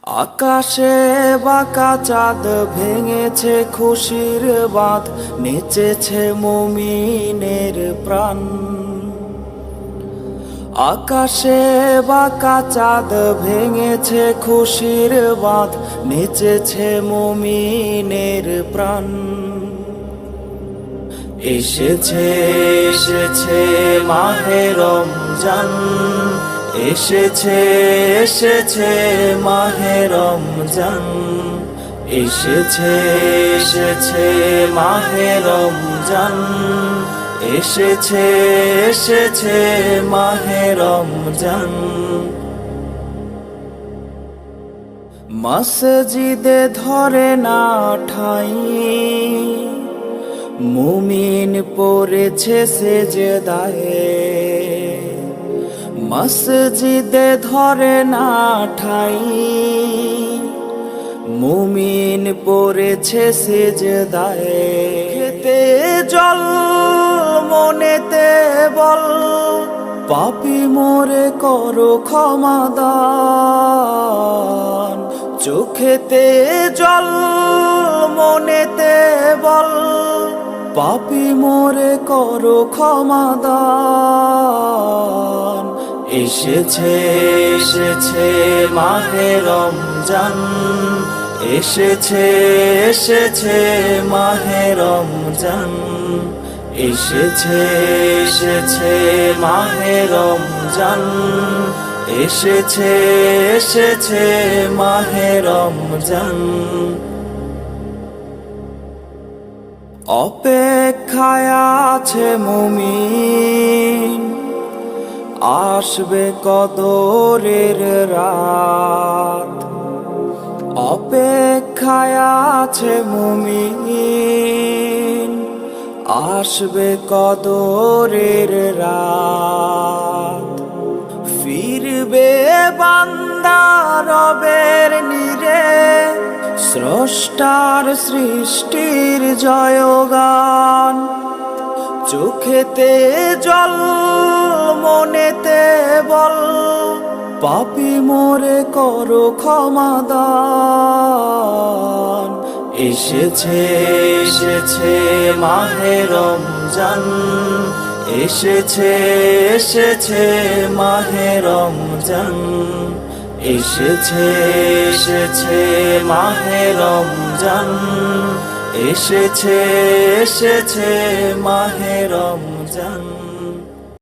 আকাশে বাঁকা চাঁদ ভেঙেছে খুশির বাঁধ, নেচেছে মুমিনের প্রাণ। আকাশে বাঁকা চাঁদ ভেঙেছে খুশির বাঁধ, নেচেছে মুমিনের প্রাণ। এসেছে এসেছে মাহে রমজান, এসেছে এসেছে মাহে রমজান, এসেছে এসেছে মাহে রমজান, এসেছে এসেছে মাহে রমজান। মসজিদে ধরে না ঠাই, মুমিন পড়েছে সেজদায়ে। মসজিদে ধরে না ঠাই, মুমিন পড়েছে সেজদায়ে। খেতে জল মনেতে বল, পাপী মোরে করো ক্ষমাদান। চোখেতে জল মনেতে বল, পাপী মোরে করো ক্ষমাদান। এসেছে এসেছে মাহে রমজান, এসেছে এসেছে মাহে রমজান, এসেছে এসেছে মাহে রমজান, এসেছে এসেছে মাহে রমজান। অপেক্ষায় আছে মুমিন, আসবে কদরের রাত। অপেক্ষায় আছে মুমিন, আসবে কদরের রাত। ফিরবে বান্দা রবের নিরে, স্রষ্টার সৃষ্টির জয়গান। চোখেতে জল মনেতে বল, পাপী মোরে করো ক্ষমাদান। এসেছে এসেছে মাহে রমজান, এসেছে এসেছে মাহে রমজান, এসেছে এসেছে মাহে রমজান, এসেছে এসেছে মাহে রমজান।